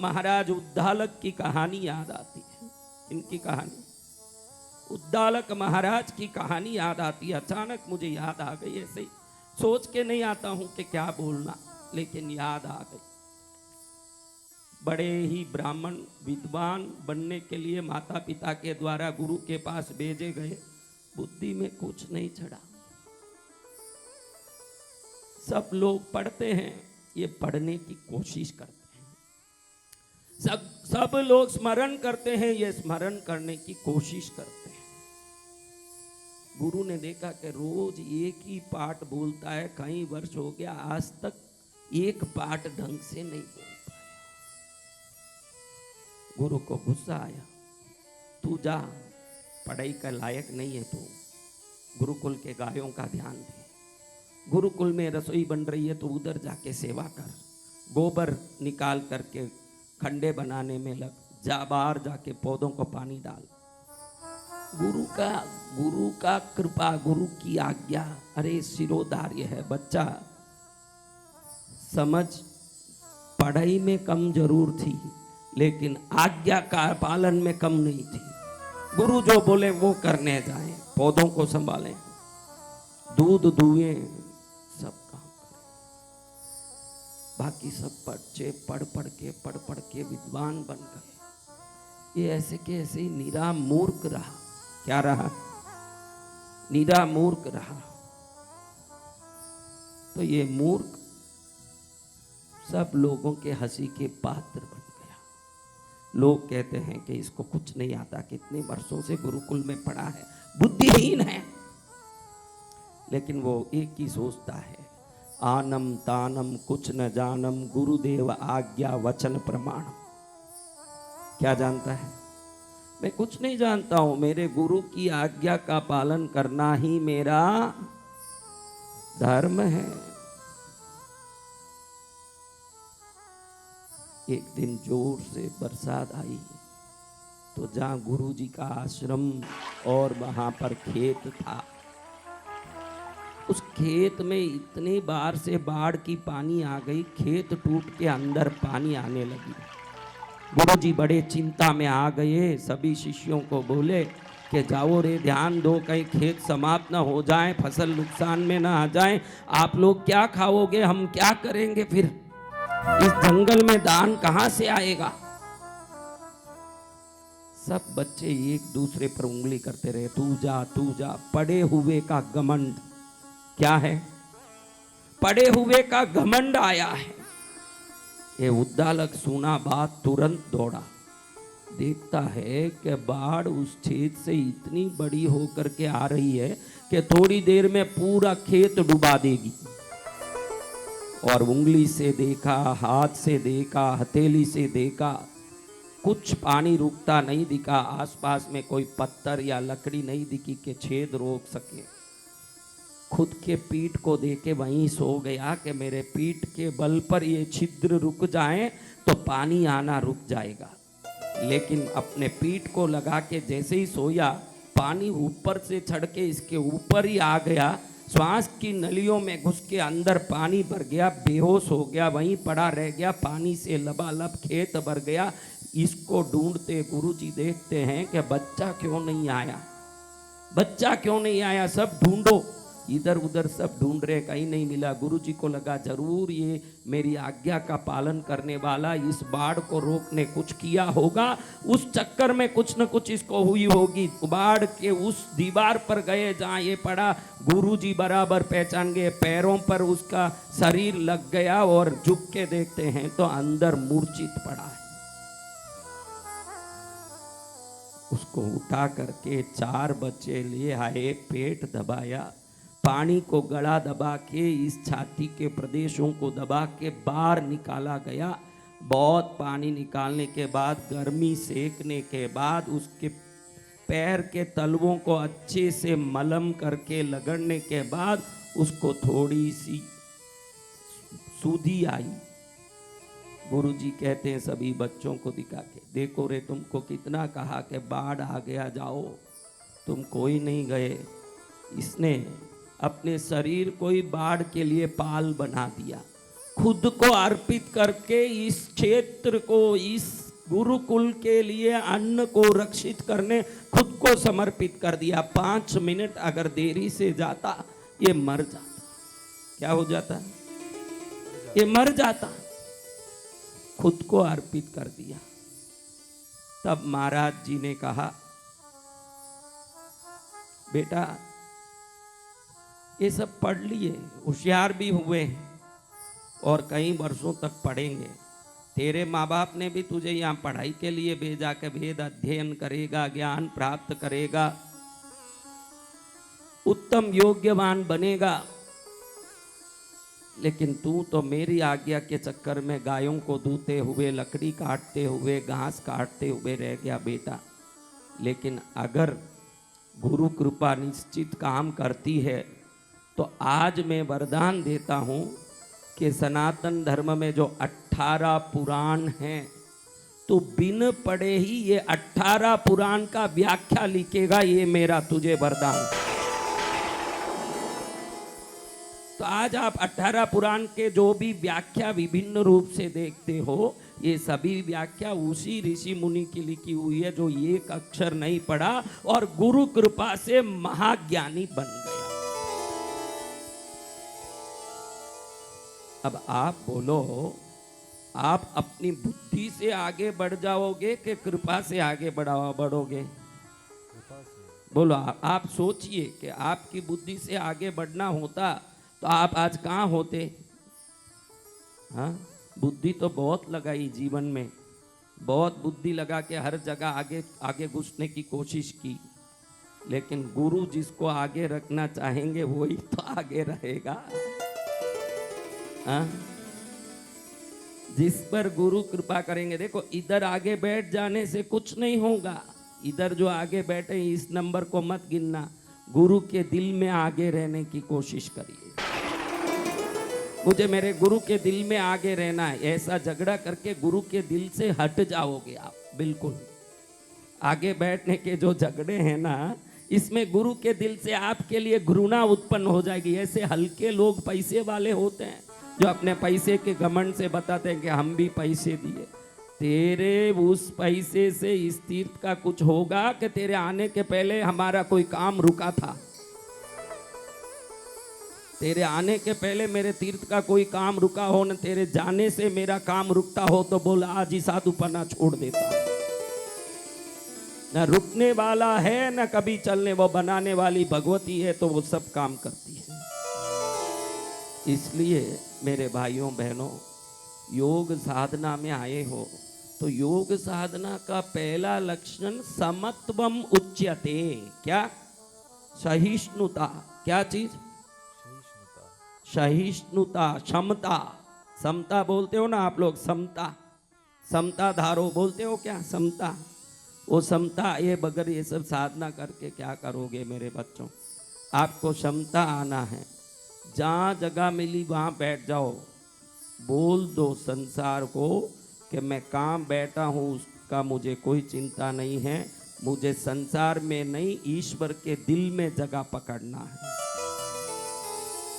महाराज उद्दालक की कहानी याद आती है। इनकी कहानी, उद्दालक महाराज की कहानी याद आती है। अचानक मुझे याद आ गई, ऐसे ही सोच के नहीं आता हूं कि क्या बोलना, लेकिन याद आ गई। बड़े ही ब्राह्मण विद्वान बनने के लिए माता पिता के द्वारा गुरु के पास भेजे गए, बुद्धि में कुछ नहीं चढ़ा। सब लोग पढ़ते हैं, ये पढ़ने की कोशिश करते हैं। सब लोग स्मरण करते हैं, ये स्मरण करने की कोशिश करते हैं। गुरु ने देखा कि रोज एक ही पाठ बोलता है, कई वर्ष हो गया आज तक एक पाठ ढंग से नहीं बोल पाया। गुरु को गुस्सा आया, तू जा, पढ़ाई का लायक नहीं है तू, गुरुकुल के गायों का ध्यान दे। गुरुकुल में रसोई बन रही है तो उधर जाके सेवा कर, गोबर निकाल करके खंडे बनाने में लग जा, बाहर जाके पौधों को पानी डाल। गुरु का कृपा, गुरु की आज्ञा, अरे सिरोधार्य है बच्चा। समझ पढ़ाई में कम जरूर थी, लेकिन आज्ञा का पालन में कम नहीं थी। गुरु जो बोले वो करने जाएं, पौधों को संभालें, दूध दुएं, सब काम करें। बाकी सब बच्चे पढ़ पढ़ के विद्वान बन गए। ये ऐसे के ऐसे ही नीरा मूर्ख रहा। क्या रहा? नीरा मूर्ख रहा। तो ये मूर्ख सब लोगों के हंसी के पात्र बन गया। लोग कहते हैं कि इसको कुछ नहीं आता, कितने वर्षों से गुरुकुल में पढ़ा है, बुद्धिहीन है। लेकिन वो एक ही सोचता है, आनम तानम कुछ न जानम, गुरुदेव आज्ञा वचन प्रमाण। क्या जानता है? मैं कुछ नहीं जानता हूं, मेरे गुरु की आज्ञा का पालन करना ही मेरा धर्म है। एक दिन जोर से बरसात आई, तो जहां गुरु जी का आश्रम और वहां पर खेत था, उस खेत में इतनी बार से बाढ़ की पानी आ गई, खेत टूट के अंदर पानी आने लगी। गुरुजी बड़े चिंता में आ गए। सभी शिष्यों को बोले कि जाओ रे, ध्यान दो, कहीं खेत समाप्त ना हो जाए, फसल नुकसान में ना आ जाए। आप लोग क्या खाओगे, हम क्या करेंगे फिर? इस जंगल में दान कहां से आएगा? सब बच्चे एक दूसरे पर उंगली करते रहे, तू जा तू जा। पड़े हुए का घमंड क्या है? पड़े हुए का घमंड आया है। ये उद्दालक सुना बात, तुरंत दौड़ा। देखता है कि बाढ़ उस खेत से इतनी बड़ी होकर के आ रही है कि थोड़ी देर में पूरा खेत डुबा देगी। और उंगली से देखा, हाथ से देखा, हथेली से देखा, कुछ पानी रुकता नहीं दिखा। आसपास में कोई पत्थर या लकड़ी नहीं दिखी कि छेद रोक सके। खुद के पीठ को देके वहीं सो गया कि मेरे पीठ के बल पर ये छिद्र रुक जाएं तो पानी आना रुक जाएगा। लेकिन अपने पीठ को लगा के जैसे ही सोया, पानी ऊपर से चढ़ के इसके ऊपर ही आ गया। श्वास की नलियों में घुस के अंदर पानी भर गया, बेहोश हो गया, वहीं पड़ा रह गया। पानी से लबालब खेत भर गया। इसको ढूंढते गुरुजी देखते हैं कि बच्चा क्यों नहीं आया, बच्चा क्यों नहीं आया। सब ढूंढो, इधर उधर सब ढूंढ रहे, कहीं नहीं मिला। गुरुजी को लगा जरूर ये मेरी आज्ञा का पालन करने वाला इस बाढ़ को रोकने कुछ किया होगा। उस चक्कर में कुछ न कुछ इसको हुई होगी। बाढ़ के उस दीवार पर गए जहां ये पड़ा, गुरुजी बराबर पहचान गए। पैरों पर उसका शरीर लग गया और झुक के देखते हैं तो अंदर मूर्छित पड़ा है। उसको उठा करके 4 बच्चे ले आए, पेट दबाया, पानी को गला दबा के इस छाती के प्रदेशों को दबा के बाहर निकाला गया। बहुत पानी निकालने के बाद, गर्मी सेकने के बाद, उसके पैर के तलवों को अच्छे से मलम करके लगड़ने के बाद उसको थोड़ी सी सूधी आई। गुरुजी कहते हैं सभी बच्चों को दिखा के, देखो रे, तुमको कितना कहा कि बाढ़ आ गया जाओ, तुम कोई नहीं गए। इसने अपने शरीर को ही बाढ़ के लिए पाल बना दिया। खुद को अर्पित करके इस क्षेत्र को, इस गुरुकुल के लिए अन्न को रक्षित करने खुद को समर्पित कर दिया। 5 मिनट अगर देरी से जाता ये मर जाता। क्या हो जाता? ये मर जाता। खुद को अर्पित कर दिया। तब महाराज जी ने कहा, बेटा ये सब पढ़ लिए, होशियार भी हुए और कई वर्षों तक पढ़ेंगे। तेरे माँ बाप ने भी तुझे यहाँ पढ़ाई के लिए भेजा कि वेद अध्ययन करेगा, ज्ञान प्राप्त करेगा, उत्तम योग्यवान बनेगा। लेकिन तू तो मेरी आज्ञा के चक्कर में गायों को दूते हुए, लकड़ी काटते हुए, घास काटते हुए रह गया बेटा। लेकिन अगर गुरु कृपा निश्चित काम करती है तो आज मैं वरदान देता हूँ कि सनातन धर्म में जो 18 पुराण हैं, तो बिन पढ़े ही ये 18 पुराण का व्याख्या लिखेगा। ये मेरा तुझे वरदान। तो आज आप 18 पुराण के जो भी व्याख्या विभिन्न रूप से देखते हो, ये सभी व्याख्या उसी ऋषि मुनि की लिखी हुई है जो एक अक्षर नहीं पढ़ा और गुरु कृपा से महाज्ञानी बन गया। अब आप बोलो, आप अपनी बुद्धि से आगे बढ़ जाओगे कि कृपा से आगे बढ़ोगे? बोलो, आप सोचिए कि आपकी बुद्धि से आगे बढ़ना होता तो आप आज कहाँ होते? हाँ, बुद्धि तो बहुत लगाई जीवन में, बहुत बुद्धि लगा के हर जगह आगे आगे घुसने की कोशिश की, लेकिन गुरु जिसको आगे रखना चाहेंगे वही तो आगे रहेगा। हाँ? जिस पर गुरु कृपा करेंगे। देखो, इधर आगे बैठ जाने से कुछ नहीं होगा। इधर जो आगे बैठे इस नंबर को मत गिनना, गुरु के दिल में आगे रहने की कोशिश करिए। मुझे मेरे गुरु के दिल में आगे रहना है, ऐसा झगड़ा करके गुरु के दिल से हट जाओगे आप। बिल्कुल आगे बैठने के जो झगड़े हैं ना, इसमें गुरु के दिल से आपके लिए घृणा उत्पन्न हो जाएगी। ऐसे हल्के लोग पैसे वाले होते हैं जो अपने पैसे के घमंड से बताते हैं कि हम भी पैसे दिए। तेरे उस पैसे से इस तीर्थ का कुछ होगा कि तेरे आने के पहले हमारा कोई काम रुका था? तेरे आने के पहले मेरे तीर्थ का कोई काम रुका हो, न तेरे जाने से मेरा काम रुकता हो, तो बोल आज ही साधुपना छोड़ देता। न रुकने वाला है न कभी चलने, वो बनाने वाली भगवती है तो वो सब काम करती है। इसलिए मेरे भाइयों बहनों, योग साधना में आए हो तो योग साधना का पहला लक्षण समत्वम उच्यते। क्या? सहिष्णुता। क्या चीज? सहिष्णुता, क्षमता। समता बोलते हो ना आप लोग, समता, समता धारो बोलते हो क्या? समता। वो समता, ये बगैर ये सब साधना करके क्या करोगे मेरे बच्चों? आपको क्षमता आना है। जहाँ जगह मिली वहाँ बैठ जाओ, बोल दो संसार को कि मैं कहाँ बैठा हूँ उसका मुझे कोई चिंता नहीं है, मुझे संसार में नहीं ईश्वर के दिल में जगह पकड़ना है।